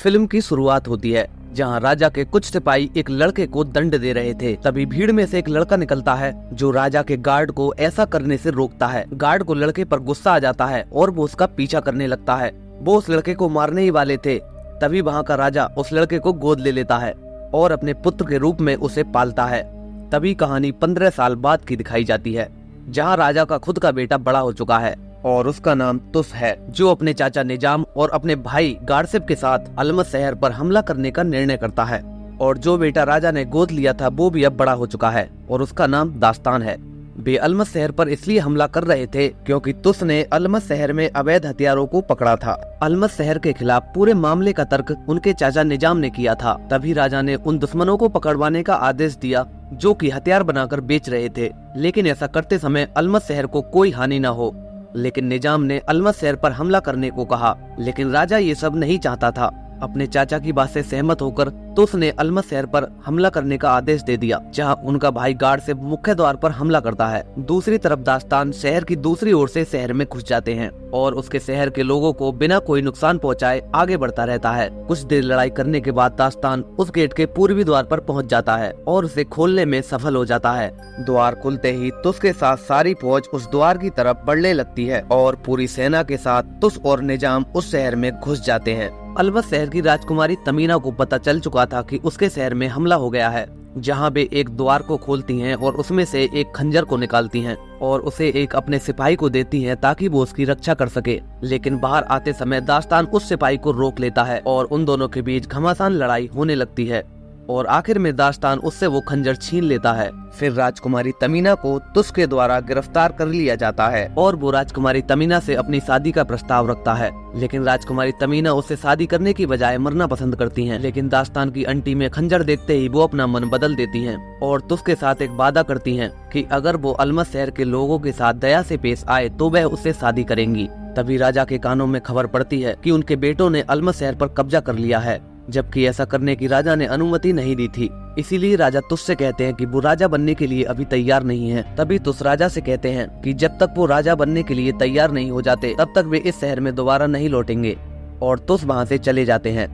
Film की शुरुआत होती है जहां राजा के कुछ सिपाही एक लड़के को दंड दे रहे थे। तभी भीड़ में से एक लड़का निकलता है जो राजा के गार्ड को ऐसा करने से रोकता है। गार्ड को लड़के पर गुस्सा आ जाता है और वो उसका पीछा करने लगता है। वो उस लड़के को मारने ही वाले थे, तभी वहाँ का राजा उस लड़के को गोद ले लेता है और अपने पुत्र के रूप में उसे पालता है। तभी कहानी 15 साल बाद की दिखाई जाती है, जहाँ राजा का खुद का बेटा बड़ा हो चुका है और उसका नाम तुस है, जो अपने चाचा निजाम और अपने भाई गारसिब के साथ अलमस शहर पर हमला करने का निर्णय करता है। और जो बेटा राजा ने गोद लिया था वो भी अब बड़ा हो चुका है और उसका नाम दास्तान है। वे अलमस शहर पर इसलिए हमला कर रहे थे क्योंकि तुस ने अलमस शहर में अवैध हथियारों को पकड़ा था। अलमस शहर के खिलाफ पूरे मामले का तर्क उनके चाचा निजाम ने किया था। तभी राजा ने उन दुश्मनों को पकड़वाने का आदेश दिया जो कि हथियार बनाकर बेच रहे थे, लेकिन ऐसा करते समय अलमस शहर को कोई हानि न हो। लेकिन निजाम ने अलमस शहर पर हमला करने को कहा, लेकिन राजा ये सब नहीं चाहता था। अपने चाचा की बात से सहमत होकर तो उसने अलमस शहर पर हमला करने का आदेश दे दिया, जहां उनका भाई गार्ड से मुख्य द्वार पर हमला करता है। दूसरी तरफ दास्तान शहर की दूसरी ओर से शहर में घुस जाते हैं और उसके शहर के लोगों को बिना कोई नुकसान पहुंचाए आगे बढ़ता रहता है। कुछ देर लड़ाई करने के बाद दास्तान उस गेट के पूर्वी द्वार पर पहुंच जाता है और उसे खोलने में सफल हो जाता है। द्वार खुलते ही तुस के साथ सारी फौज उस द्वार की तरफ बढ़ने लगती है और पूरी सेना के साथ तुस और निजाम उस शहर में घुस जाते हैं। अलमस शहर की राजकुमारी तमीना को पता चल चुका था कि उसके शहर में हमला हो गया है, जहां वे एक द्वार को खोलती हैं और उसमें से एक खंजर को निकालती हैं और उसे एक अपने सिपाही को देती हैं ताकि वो उसकी रक्षा कर सके। लेकिन बाहर आते समय दास्तान उस सिपाही को रोक लेता है और उन दोनों के बीच घमासान लड़ाई होने लगती है और आखिर में दास्तान उससे वो खंजर छीन लेता है। फिर राजकुमारी तमीना को तुस के द्वारा गिरफ्तार कर लिया जाता है और वो राजकुमारी तमीना से अपनी शादी का प्रस्ताव रखता है, लेकिन राजकुमारी तमीना उससे शादी करने की बजाय मरना पसंद करती हैं। लेकिन दास्तान की अंटी में खंजर देखते ही वो अपना मन बदल देती हैं और तुस के साथ एक वादा करती हैं कि अगर वो अलमस शहर के लोगों के साथ दया से पेश आए तो वह उससे शादी करेंगी। तभी राजा के कानों में खबर पड़ती है कि उनके बेटों ने अलमस शहर पर कब्जा कर लिया है, जबकि ऐसा करने की राजा ने अनुमति नहीं दी थी। इसीलिए राजा तुस से कहते हैं कि वो राजा बनने के लिए अभी तैयार नहीं है। तभी तुस राजा से कहते हैं कि जब तक वो राजा बनने के लिए तैयार नहीं हो जाते तब तक वे इस शहर में दोबारा नहीं लौटेंगे और तुस वहाँ से चले जाते हैं।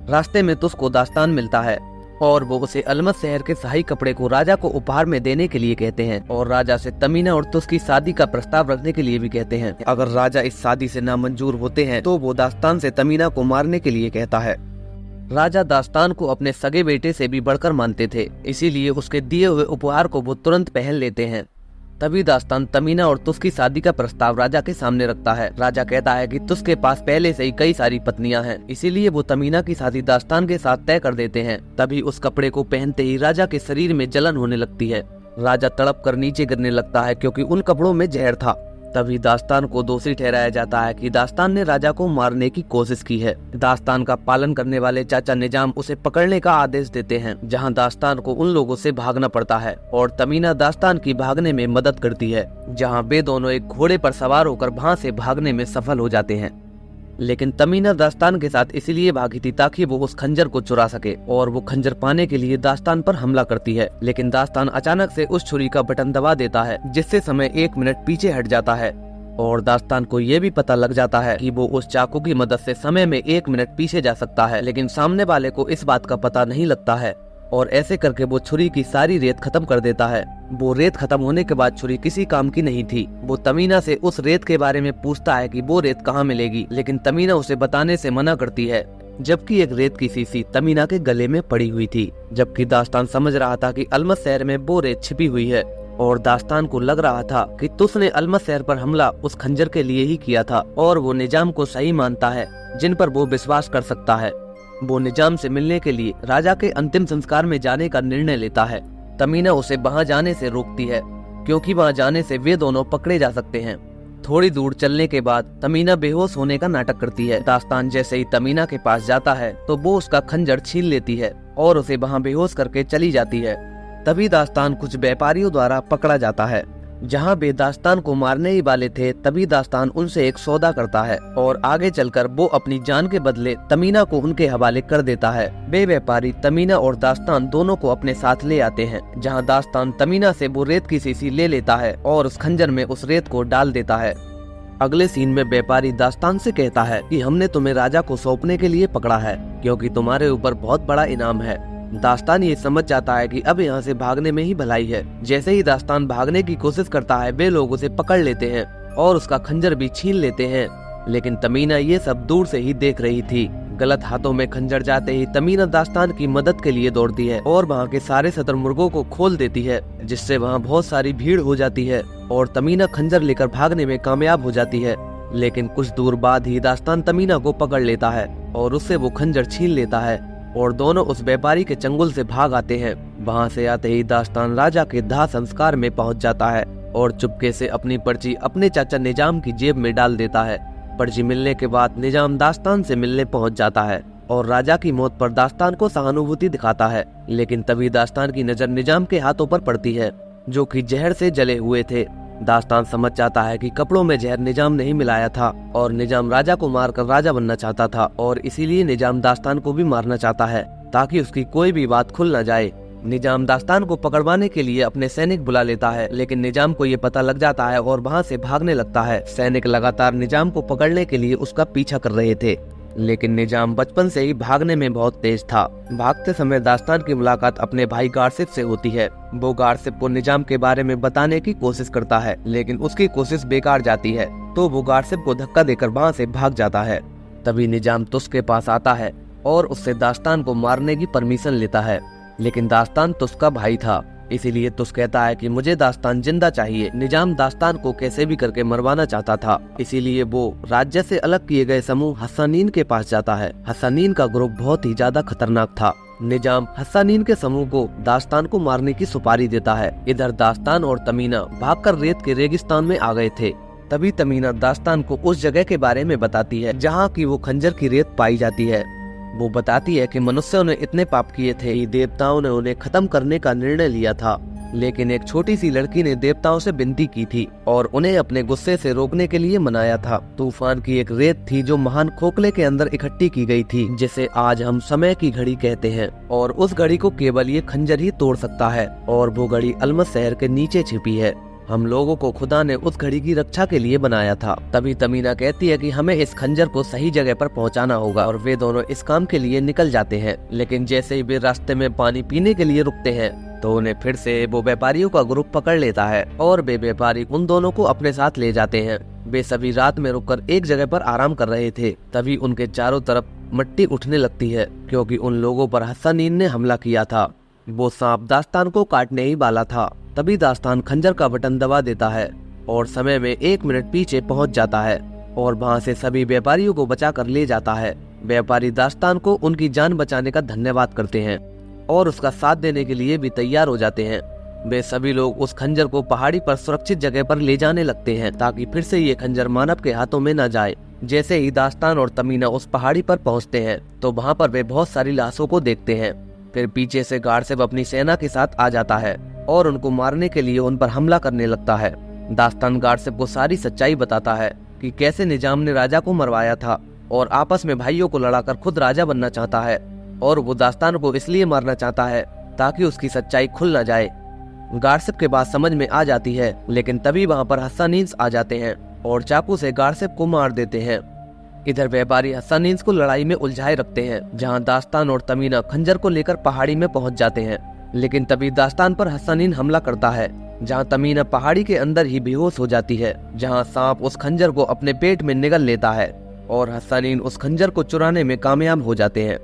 रास्ते में तुस को दास्तान मिलता है और वो उसे अलमस शहर के शाही कपड़े को राजा को उपहार में देने के लिए कहते हैं और राजा से तमीना और तुस की शादी का प्रस्ताव रखने के लिए भी कहते हैं। अगर राजा इस शादी से नामंजूर होते हैं तो वो दास्तान से तमीना को मारने के लिए कहता है। राजा दास्तान को अपने सगे बेटे से भी बढ़कर मानते थे, इसीलिए उसके दिए हुए उपहार को वो तुरंत पहन लेते हैं। तभी दास्तान तमीना और तुस की शादी का प्रस्ताव राजा के सामने रखता है। राजा कहता है कि तुस के पास पहले से ही कई सारी पत्नियां हैं, इसीलिए वो तमीना की शादी दास्तान के साथ तय कर देते हैं। तभी उस कपड़े को पहनते ही राजा के शरीर में जलन होने लगती है। राजा तड़प कर नीचे गिरने लगता है क्योंकि उन कपड़ों में जहर था। तभी दास्तान को दोषी ठहराया जाता है कि दास्तान ने राजा को मारने की कोशिश की है। दास्तान का पालन करने वाले चाचा निजाम उसे पकड़ने का आदेश देते हैं, जहां दास्तान को उन लोगों से भागना पड़ता है और तमीना दास्तान की भागने में मदद करती है, जहां वे दोनों एक घोड़े पर सवार होकर वहां से भागने में सफल हो जाते हैं। लेकिन तमीना दास्तान के साथ इसलिए भागी थी ताकि वो उस खंजर को चुरा सके और वो खंजर पाने के लिए दास्तान पर हमला करती है। लेकिन दास्तान अचानक से उस छुरी का बटन दबा देता है, जिससे समय 1 मिनट पीछे हट जाता है और दास्तान को ये भी पता लग जाता है कि वो उस चाकू की मदद से समय में 1 मिनट पीछे जा सकता है। लेकिन सामने वाले को इस बात का पता नहीं लगता है और ऐसे करके वो छुरी की सारी रेत खत्म कर देता है। वो रेत खत्म होने के बाद छुरी किसी काम की नहीं थी। वो तमीना से उस रेत के बारे में पूछता है कि वो रेत कहाँ मिलेगी, लेकिन तमीना उसे बताने से मना करती है, जबकि एक रेत की शीशी तमीना के गले में पड़ी हुई थी। जबकि दास्तान समझ रहा था कि अलमस शहर में वो रेत छिपी हुई है और दास्तान को लग रहा था कि तुस ने अलमस शहर पर हमला उस खंजर के लिए ही किया था और वो निजाम को सही मानता है, जिन पर वो विश्वास कर सकता है। वो निजाम से मिलने के लिए राजा के अंतिम संस्कार में जाने का निर्णय लेता है। तमीना उसे वहां जाने से रोकती है क्योंकि वहां जाने से वे दोनों पकड़े जा सकते हैं। थोड़ी दूर चलने के बाद तमीना बेहोश होने का नाटक करती है। दास्तान जैसे ही तमीना के पास जाता है तो वो उसका खंजर छीन लेती है और उसे वहां बेहोश करके चली जाती है। तभी दास्तान कुछ व्यापारियों द्वारा पकड़ा जाता है, जहां वे दास्तान को मारने ही वाले थे। तभी दास्तान उनसे एक सौदा करता है और आगे चलकर वो अपनी जान के बदले तमीना को उनके हवाले कर देता है। वे व्यापारी तमीना और दास्तान दोनों को अपने साथ ले आते हैं, जहां दास्तान तमीना से वो रेत की शीशी ले लेता है और उस खंजर में उस रेत को डाल देता है। अगले सीन में व्यापारी दास्तान से कहता है कि हमने तुम्हें राजा को सौंपने के लिए पकड़ा है क्योंकि तुम्हारे ऊपर बहुत बड़ा इनाम है। दास्तान ये समझ जाता है कि अब यहाँ से भागने में ही भलाई है। जैसे ही दास्तान भागने की कोशिश करता है वे लोग उसे पकड़ लेते हैं और उसका खंजर भी छीन लेते हैं, लेकिन तमीना ये सब दूर से ही देख रही थी। गलत हाथों में खंजर जाते ही तमीना दास्तान की मदद के लिए दौड़ती है और वहाँ के सारे शतुरमुर्गों को खोल देती है, जिससे वहाँ बहुत सारी भीड़ हो जाती है और तमीना खंजर लेकर भागने में कामयाब हो जाती है। लेकिन कुछ दूर बाद ही दास्तान तमीना को पकड़ लेता है और उससे वो खंजर छीन लेता है और दोनों उस व्यापारी के चंगुल से भाग आते हैं। वहाँ से आते ही दास्तान राजा के दाह संस्कार में पहुँच जाता है और चुपके से अपनी पर्ची अपने चाचा निजाम की जेब में डाल देता है। पर्ची मिलने के बाद निजाम दास्तान से मिलने पहुंच जाता है और राजा की मौत पर दास्तान को सहानुभूति दिखाता है, लेकिन तभी दास्तान की नजर निजाम के हाथों पर पड़ती है जो कि जहर से जले हुए थे। दास्तान समझ जाता है कि कपड़ों में जहर निजाम नहीं मिलाया था और निजाम राजा को मारकर राजा बनना चाहता था और इसीलिए निजाम दास्तान को भी मारना चाहता है ताकि उसकी कोई भी बात खुल न जाए। निजाम दास्तान को पकड़वाने के लिए अपने सैनिक बुला लेता है, लेकिन निजाम को ये पता लग जाता है और वहाँ से भागने लगता है। सैनिक लगातार निजाम को पकड़ने के लिए उसका पीछा कर रहे थे, लेकिन निजाम बचपन से ही भागने में बहुत तेज था। भागते समय दास्तान की मुलाकात अपने भाई गारसिफ से होती है। वो गारसिफ को निजाम के बारे में बताने की कोशिश करता है, लेकिन उसकी कोशिश बेकार जाती है, तो वो गारसिफ को धक्का देकर वहाँ से भाग जाता है। तभी निजाम तुस के पास आता है और उससे दास्तान को मारने की परमिशन लेता है, लेकिन दास्तान तुस का भाई था, इसीलिए तुस कहता है कि मुझे दास्तान जिंदा चाहिए। निजाम दास्तान को कैसे भी करके मरवाना चाहता था, इसीलिए वो राज्य से अलग किए गए समूह हस्सानीन के पास जाता है। हस्सानीन का ग्रुप बहुत ही ज्यादा खतरनाक था। निजाम हस्सानीन के समूह को दास्तान को मारने की सुपारी देता है। इधर दास्तान और तमीना भागकर रेत के रेगिस्तान में आ गए थे। तभी तमीना दास्तान को उस जगह के बारे में बताती है जहाँ की वो खंजर की रेत पाई जाती है। वो बताती है कि मनुष्यों ने इतने पाप किए थे कि देवताओं ने उन्हें खत्म करने का निर्णय लिया था, लेकिन एक छोटी सी लड़की ने देवताओं से विनती की थी और उन्हें अपने गुस्से से रोकने के लिए मनाया था। तूफान की एक रेत थी जो महान खोखले के अंदर इकट्ठी की गई थी, जिसे आज हम समय की घड़ी कहते हैं, और उस घड़ी को केवल ये खंजर ही तोड़ सकता है और वो घड़ी अलमस शहर के नीचे छिपी है। हम लोगों को खुदा ने उस घड़ी की रक्षा के लिए बनाया था। तभी तमीना कहती है कि हमें इस खंजर को सही जगह पर पहुंचाना होगा और वे दोनों इस काम के लिए निकल जाते हैं। लेकिन जैसे ही वे रास्ते में पानी पीने के लिए रुकते हैं तो उन्हें फिर से वो व्यापारियों का ग्रुप पकड़ लेता है और वे व्यापारी उन दोनों को अपने साथ ले जाते हैं। वे सभी रात में रुककर एक जगह पर आराम कर रहे थे। तभी उनके चारों तरफ मिट्टी उठने लगती है क्योंकि उन लोगों पर हस्सानीन ने हमला किया था। वो सांप दास्तान को काटने ही वाला था। तभी दास्तान खंजर का बटन दबा देता है और समय में 1 मिनट पीछे पहुंच जाता है और वहां से सभी व्यापारियों को बचाकर ले जाता है। व्यापारी दास्तान को उनकी जान बचाने का धन्यवाद करते हैं और उसका साथ देने के लिए भी तैयार हो जाते हैं। वे सभी लोग उस खंजर को पहाड़ी पर सुरक्षित जगह पर ले जाने लगते हैं ताकि फिर से ये खंजर मानव के हाथों में न जाए। जैसे ही दास्तान और तमीना उस पहाड़ी पर पहुँचते हैं तो वहाँ पर वे बहुत सारी लाशों को देखते हैं। फिर पीछे से गारसिफ अपनी सेना के साथ आ जाता है और उनको मारने के लिए उन पर हमला करने लगता है। दास्तान गारसिफ को सारी सच्चाई बताता है कि कैसे निजाम ने राजा को मरवाया था और आपस में भाइयों को लड़ाकर खुद राजा बनना चाहता है, और वो दास्तान को इसलिए मारना चाहता है ताकि उसकी सच्चाई खुल न जाए। गारसिफ के बात समझ में आ जाती है, लेकिन तभी वहाँ पर हस्सानीन आ जाते हैं और चाकू से गारसिफ को मार देते हैं। इधर व्यापारी हस्सानीन को लड़ाई में उलझाए रखते हैं, जहाँ दास्तान और तमीना खंजर को लेकर पहाड़ी में पहुंच जाते हैं। लेकिन तभी दास्तान पर हस्सानीन हमला करता है, जहां तमीना पहाड़ी के अंदर ही बेहोश हो जाती है, जहां सांप उस खंजर को अपने पेट में निगल लेता है और हस्सानीन उस खंजर को चुराने में कामयाब हो जाते हैं।